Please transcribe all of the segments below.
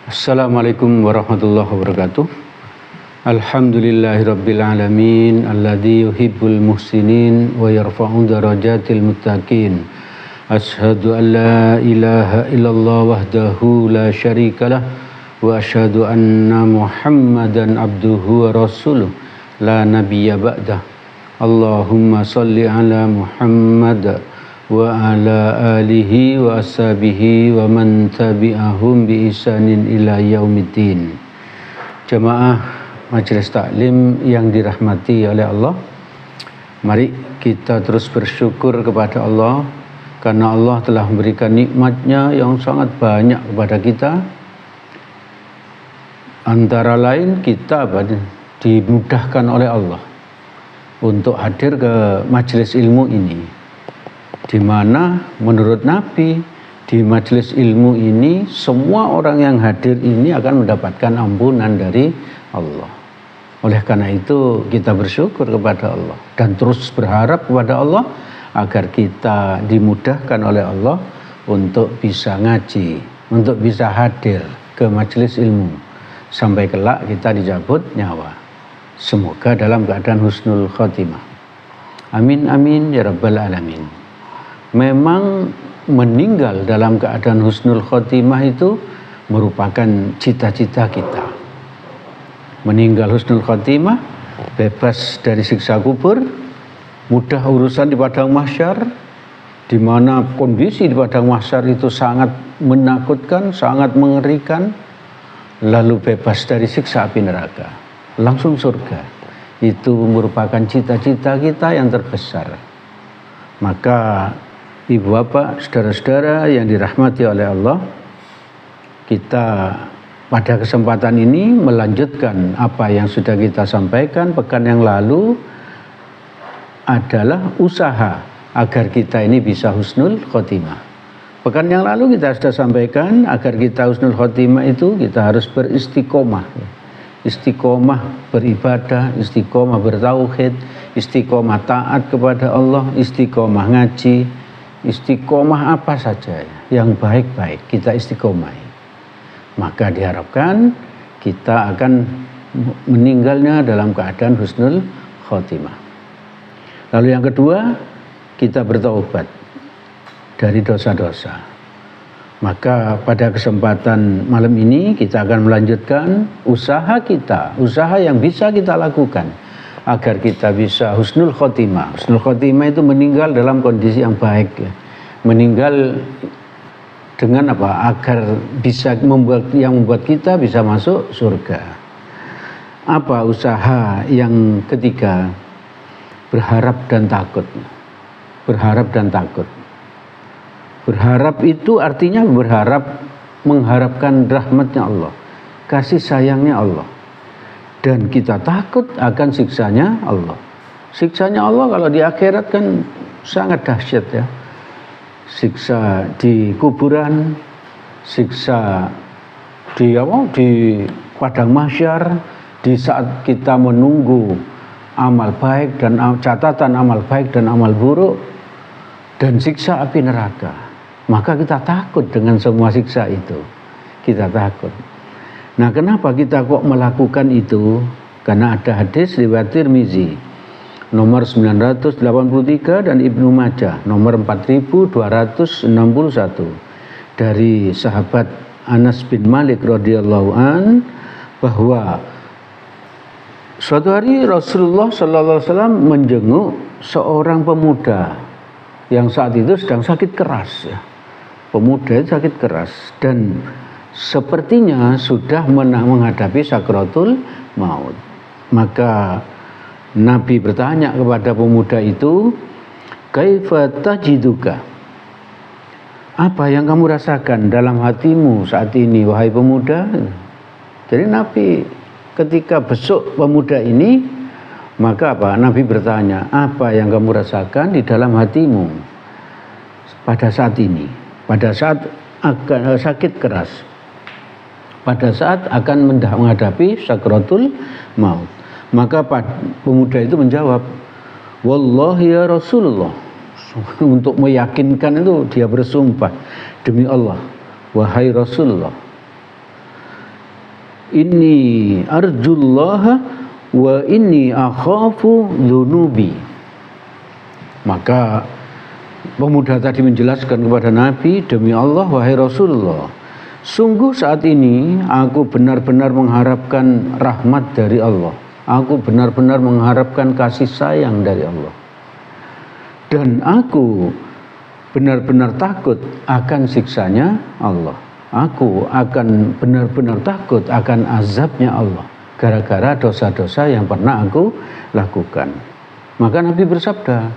Assalamualaikum warahmatullahi wabarakatuh. Alhamdulillahirabbil alamin alladzi yuhibbul muhsinin wa yarfa'u darajatil muttaqin. Asyhadu an la ilaha illallah wahdahu la syarikalah wa asyhadu anna Muhammadan abduhu wa rasuluh la nabiyya ba'dah. Allahumma shalli ala Muhammad wa ala alihi wa ashabihi wa man tabi'ahum bi ihsanin ila yaumiddin. Jamaah Majelis Taklim yang dirahmati oleh Allah, mari kita terus bersyukur kepada Allah karena Allah telah memberikan nikmat-Nya yang sangat banyak kepada kita. Antara lain kita dimudahkan oleh Allah untuk hadir ke majelis ilmu ini, di mana menurut Nabi di majelis ilmu ini semua orang yang hadir ini akan mendapatkan ampunan dari Allah. Oleh karena itu kita bersyukur kepada Allah dan terus berharap kepada Allah agar kita dimudahkan oleh Allah untuk bisa ngaji, untuk bisa hadir ke majelis ilmu sampai kelak kita dicabut nyawa. Semoga dalam keadaan husnul khotimah. Amin amin ya rabbal alamin. Memang meninggal dalam keadaan husnul khotimah itu merupakan cita-cita kita. Meninggal husnul khotimah, bebas dari siksa kubur, mudah urusan di padang mahsyar, di mana kondisi di padang mahsyar itu sangat menakutkan, sangat mengerikan, lalu bebas dari siksa api neraka, langsung surga. Itu merupakan cita-cita kita yang terbesar. Maka Ibu bapak, saudara-saudara yang dirahmati oleh Allah, kita pada kesempatan ini melanjutkan apa yang sudah kita sampaikan pekan yang lalu adalah usaha agar kita ini bisa husnul khotimah. Pekan yang lalu kita sudah sampaikan agar kita husnul khotimah itu kita harus beristiqomah. Istiqomah beribadah, istiqomah bertauhid, istiqomah taat kepada Allah, istiqomah ngaji, istiqomah apa saja yang baik-baik kita istiqomahi. Maka diharapkan kita akan meninggalnya dalam keadaan husnul khotimah. Lalu yang kedua, kita bertaubat dari dosa-dosa. Maka pada kesempatan malam ini kita akan melanjutkan usaha kita, usaha yang bisa kita lakukan agar kita bisa husnul khotimah. Husnul khotimah itu meninggal dalam kondisi yang baik, ya. Meninggal dengan apa? Agar bisa membuat kita bisa masuk surga. Apa usaha yang ketiga? Berharap dan takut. Berharap dan takut. Berharap itu artinya mengharapkan rahmatnya Allah, kasih sayangnya Allah. Dan kita takut akan siksanya Allah. Siksanya Allah kalau di akhirat kan sangat dahsyat, ya. Siksa di kuburan, siksa di padang mahsyar, di saat kita menunggu amal baik dan catatan amal baik dan amal buruk, dan siksa api neraka. Maka kita takut dengan semua siksa itu. Kita takut. Nah, kenapa kita kok melakukan itu? Karena ada hadis riwayat Tirmizi nomor 983 dan Ibnu Majah nomor 4261 dari sahabat Anas bin Malik radhiyallahu an bahwa suatu hari Rasulullah sallallahu alaihi wasallam menjenguk seorang pemuda yang saat itu sedang sakit keras, ya. Pemuda itu sakit keras dan sepertinya sudah menghadapi sakratul maut. Maka Nabi bertanya kepada pemuda itu, "Kaifa tajiduka?" Apa yang kamu rasakan dalam hatimu saat ini, wahai pemuda? Jadi Nabi ketika besuk pemuda ini, maka apa? Nabi bertanya, "Apa yang kamu rasakan di dalam hatimu pada saat ini? Pada saat akan sakit keras, pada saat akan menghadapi sakratul maut." Maka pemuda itu menjawab, "Wallahi ya Rasulullah." Untuk meyakinkan itu dia bersumpah, "Demi Allah, wahai Rasulullah, inni arjullaha wa inni akhafu dzunubi. Maka pemuda tadi menjelaskan kepada Nabi, demi Allah wahai Rasulullah, sungguh saat ini aku benar-benar mengharapkan rahmat dari Allah. Aku benar-benar mengharapkan kasih sayang dari Allah. Dan aku benar-benar takut akan siksanya Allah. Aku akan benar-benar takut akan azabnya Allah gara-gara dosa-dosa yang pernah aku lakukan. Maka Nabi bersabda,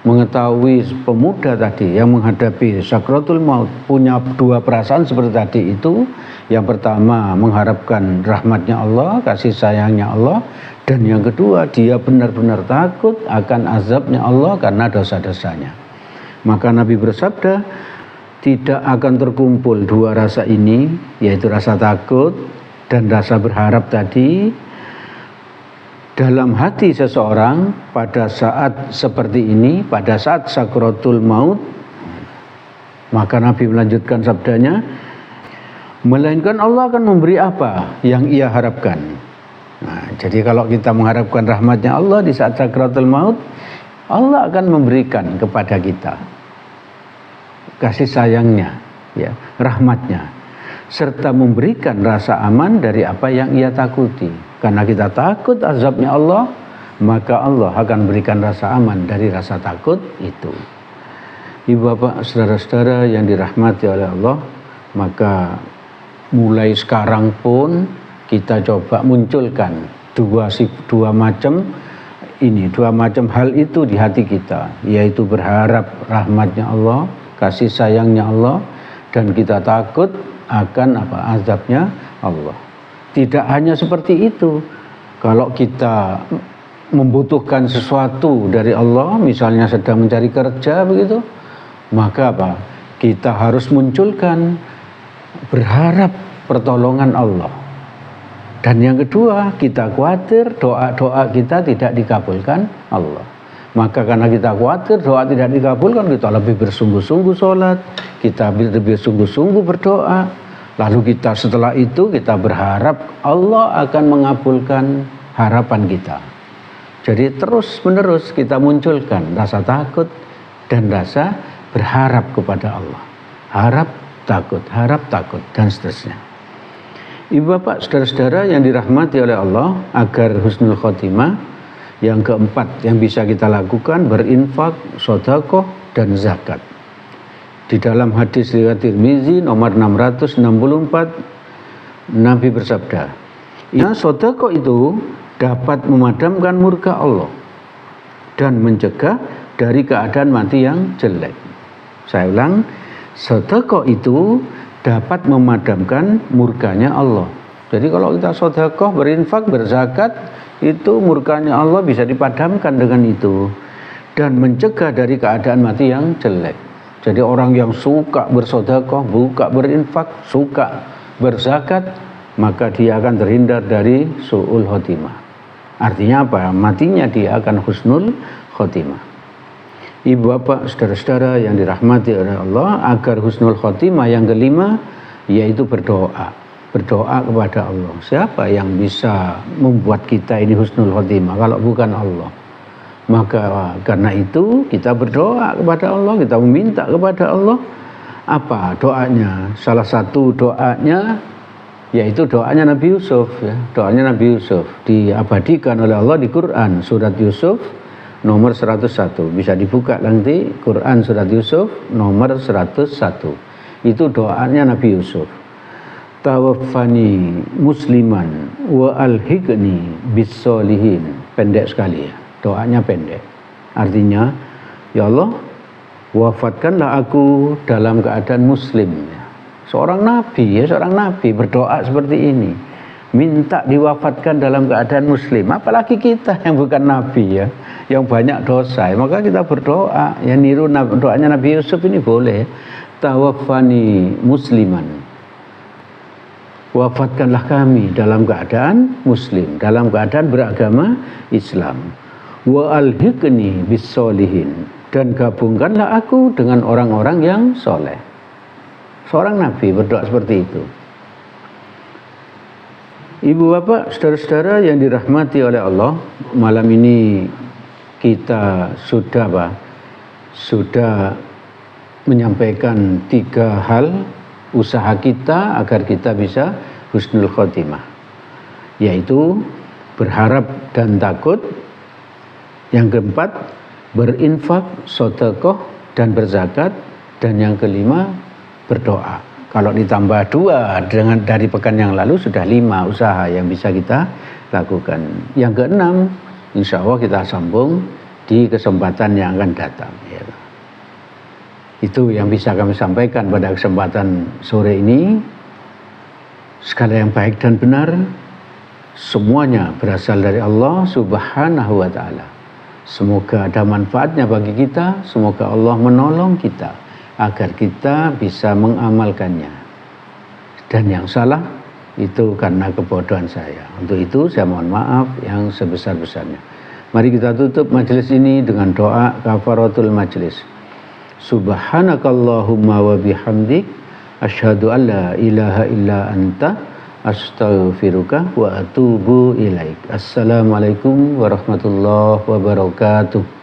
mengetahui pemuda tadi yang menghadapi sakratul maut punya dua perasaan seperti tadi itu. Yang pertama mengharapkan rahmatnya Allah, kasih sayangnya Allah. Dan yang kedua dia benar-benar takut akan azabnya Allah karena dosa-dosanya. Maka Nabi bersabda, tidak akan terkumpul dua rasa ini, yaitu rasa takut dan rasa berharap tadi dalam hati seseorang pada saat seperti ini, pada saat sakratul maut. Maka Nabi melanjutkan sabdanya, melainkan Allah akan memberi apa yang ia harapkan. Nah, jadi kalau kita mengharapkan rahmatnya Allah di saat sakratul maut, Allah akan memberikan kepada kita kasih sayangnya, ya, rahmatnya, serta memberikan rasa aman dari apa yang ia takuti. Karena kita takut azabnya Allah, maka Allah akan berikan rasa aman dari rasa takut itu. Ibu bapak saudara-saudara yang dirahmati oleh Allah, maka mulai sekarang pun kita coba munculkan dua macam hal itu di hati kita, yaitu berharap rahmatnya Allah, kasih sayangnya Allah, dan kita takut akan azabnya Allah. Tidak hanya seperti itu, kalau kita membutuhkan sesuatu dari Allah, misalnya sedang mencari kerja begitu, maka kita harus munculkan berharap pertolongan Allah. Dan yang kedua, kita khawatir doa-doa kita tidak dikabulkan Allah. Maka karena kita khawatir doa tidak dikabulkan, kita lebih bersungguh-sungguh sholat, kita lebih sungguh-sungguh berdoa. Lalu kita setelah itu kita berharap Allah akan mengabulkan harapan kita. Jadi terus menerus kita munculkan rasa takut dan rasa berharap kepada Allah. Harap, takut, dan seterusnya. Ibu bapak saudara-saudara yang dirahmati oleh Allah, agar husnul khotimah, yang keempat yang bisa kita lakukan berinfak, sedekah, dan zakat. Di dalam hadis riwayat Tirmizi nomor 664, Nabi bersabda, ya, sedekah itu dapat memadamkan murka Allah dan mencegah dari keadaan mati yang jelek. Saya ulang, sedekah itu dapat memadamkan murkanya Allah. Jadi kalau kita sedekah, berinfak, berzakat, itu murkanya Allah bisa dipadamkan dengan itu, dan mencegah dari keadaan mati yang jelek. Jadi orang yang suka bersedekah, suka berinfak, suka berzakat, maka dia akan terhindar dari su'ul khotimah. Artinya apa? Matinya dia akan husnul khotimah. Ibu bapak saudara-saudara yang dirahmati oleh Allah, agar husnul khotimah yang kelima yaitu berdoa kepada Allah. Siapa yang bisa membuat kita ini husnul khotimah kalau bukan Allah? Maka karena itu kita berdoa kepada Allah, kita meminta kepada Allah. Apa doanya? Salah satu doanya yaitu doanya Nabi Yusuf, ya. Doanya Nabi Yusuf diabadikan oleh Allah di Quran, surat Yusuf nomor 101. Bisa dibuka nanti, Quran surat Yusuf nomor 101. Itu doanya Nabi Yusuf. Tawaffani musliman wa alhiqni bissolihin. Pendek sekali ya. Doanya pendek. Artinya, ya Allah, wafatkanlah aku dalam keadaan muslim. Seorang nabi berdoa seperti ini. Minta diwafatkan dalam keadaan muslim. Apalagi kita yang bukan nabi ya, yang banyak dosa. Maka kita berdoa, ya niru doanya Nabi Yusuf ini boleh. Tawaffani musliman. Wafatkanlah kami dalam keadaan muslim, dalam keadaan beragama Islam. Wa alhiqni bissolihin, dan gabungkanlah aku dengan orang-orang yang soleh. Seorang nabi berdoa seperti itu. Ibu bapak, saudara-saudara yang dirahmati oleh Allah, malam ini kita sudah menyampaikan 3 hal usaha kita agar kita bisa husnul khotimah, yaitu berharap dan takut. Yang keempat, berinfak, sedekah dan berzakat. Dan yang kelima, berdoa. Kalau ditambah 2 dari pekan yang lalu sudah 5 usaha yang bisa kita lakukan. Yang keenam, insya Allah kita sambung di kesempatan yang akan datang. Ya. Itu yang bisa kami sampaikan pada kesempatan sore ini. Segala yang baik dan benar, semuanya berasal dari Allah Subhanahu wa Ta'ala. Semoga ada manfaatnya bagi kita, semoga Allah menolong kita agar kita bisa mengamalkannya. Dan yang salah itu karena kebodohan saya. Untuk itu saya mohon maaf yang sebesar-besarnya. Mari kita tutup majelis ini dengan doa kafaratul majelis. Subhanakallahumma wa bihamdik asyhadu an la ilaha illa anta astaghfiruka wa atubu ilaik. Assalamualaikum warahmatullahi wabarakatuh.